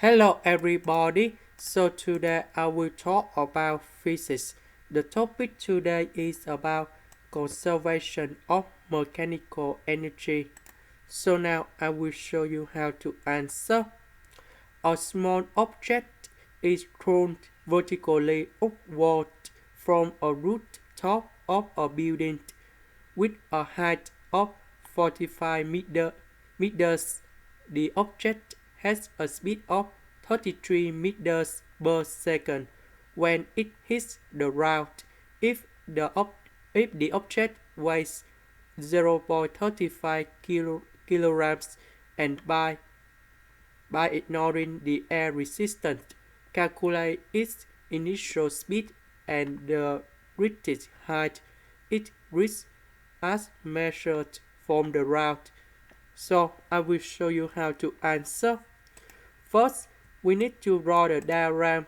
Hello everybody. So today I will talk about physics. The topic today is about conservation of mechanical energy. So now I will show you how to answer. A small object is thrown vertically upward from a rooftop of a building with a height of 45 meters. The object has a speed of 33 meters per second when it hits the ground. If the object weighs 0.35 kilograms and by ignoring the air resistance, calculate its initial speed and the reached height it reached as measured from the route. So I will show you how to answer. First, we need to draw the diagram.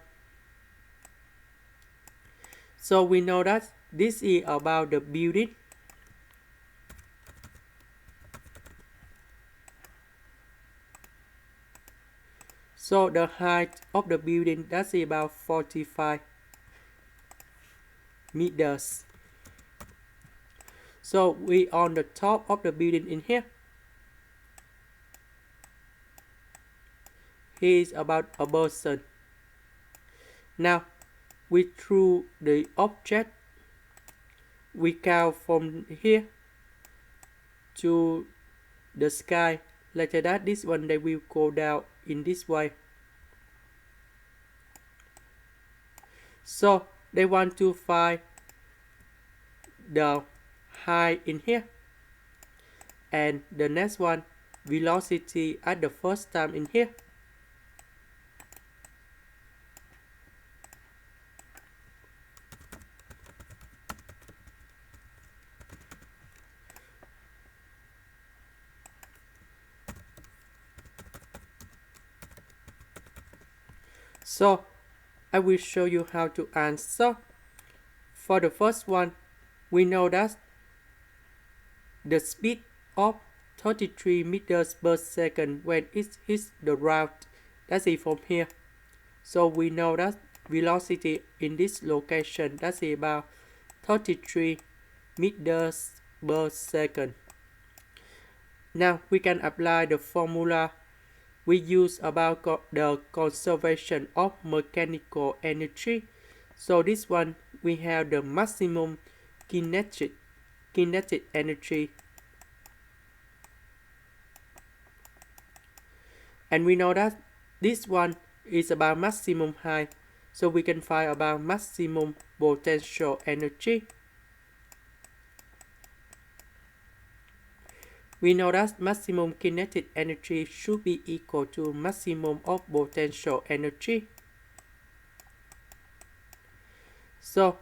So we know that this is about the building. So the height of the building that's about 45 meters. So we on the top of the building in here. He is about a person. Now we threw the object. We count from here to the sky. Later that this one they will go down in this way. So they want to find the height in here, and the next one velocity at the first time in here. So I will show you how to answer. For the first one, we know that the speed of 33 meters per second when it hits the ground. That's it from here. So we know that velocity in this location that's about 33 meters per second. Now we can apply the formula we use about the conservation of mechanical energy. So this one we have the maximum kinetic energy, and we know that this one is about maximum height, so we can find about maximum potential energy. We know that maximum kinetic energy should be equal to maximum of potential energy. So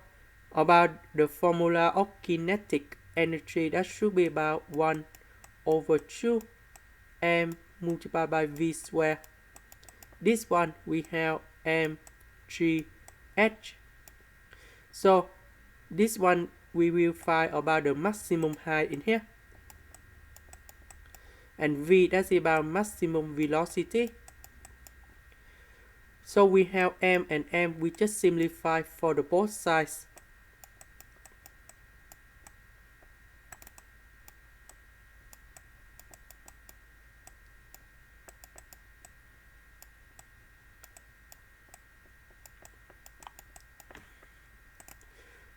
about the formula of kinetic energy, that should be about 1 over 2 m multiplied by v squared. This one we have mgh. So this one we will find about the maximum height in here, and v that's about maximum velocity. So we have m and m, we just simplify for the both sides.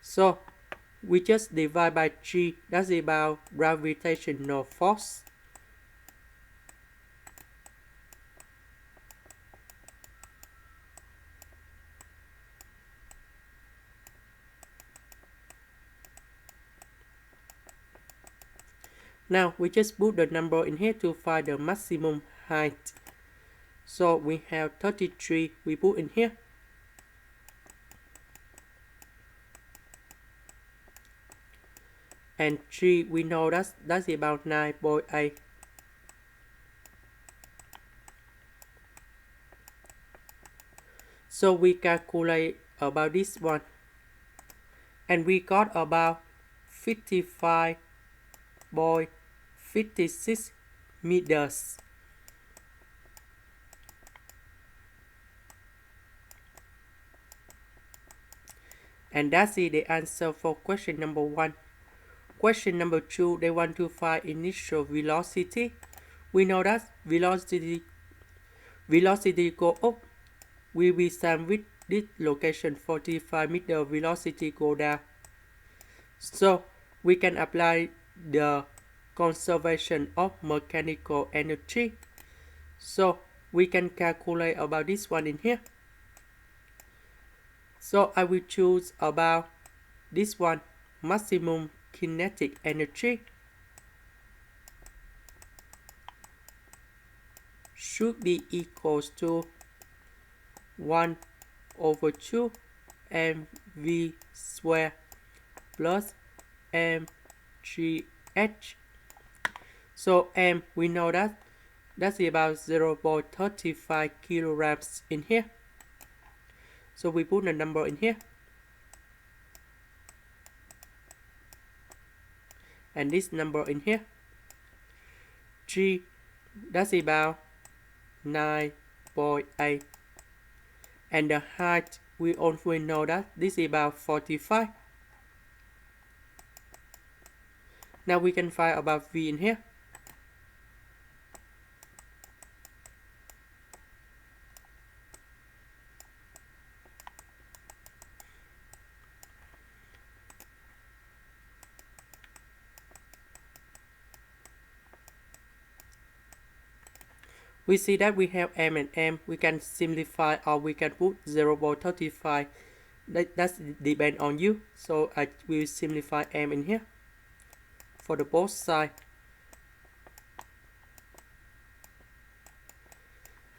So we just divide by g, that's about gravitational force. Now we just put the number in here to find the maximum height. So we have 33, we put in here. And 3, we know that's about 9.8. So we calculate about this one, and we got about 55.56 meters. And that's the answer for question number 1. Question number 2, they want to find initial velocity. We know that velocity go up will be same with this location 45 meter, velocity go down. So we can apply the conservation of mechanical energy. So we can calculate about this one in here. So I will choose about this one, maximum kinetic energy should be equals to 1 over 2 mv square plus mgh. So m, we know that's about 0.35 kilograms in here. So we put the number in here. And this number in here. G, that's about 9.8. And the height, we also know that this is about 45. Now we can find about V in here. We see that we have m and m. We can simplify or we can put 0.35. That's depend on you. So I will simplify m in here for the both side.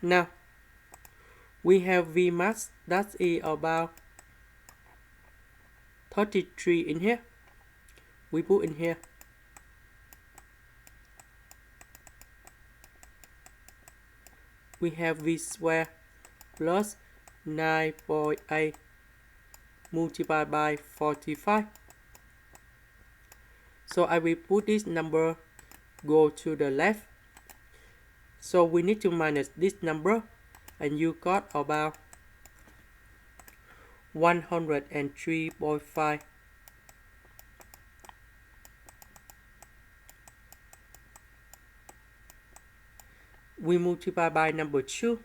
Now we have V max, that is about 33 in here. We put in here. We have V square plus 9.8 multiplied by 45. So I will put this number go to the left. So we need to minus this number, and you got about 103.5. We multiply by number 2,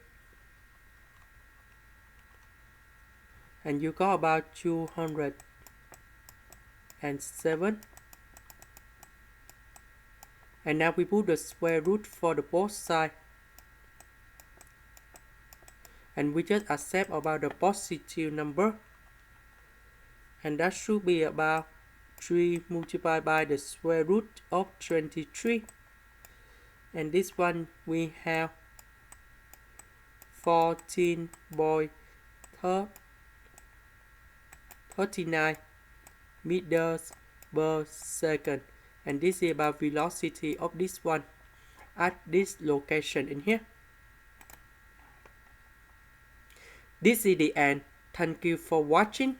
and you got about 207. And now we put the square root for the both sides. And we just accept about the positive number. And that should be about 3 multiplied by the square root of 23. And this one we have 14.39 meters per second. And this is about velocity of this one at this location in here. This is the end. Thank you for watching.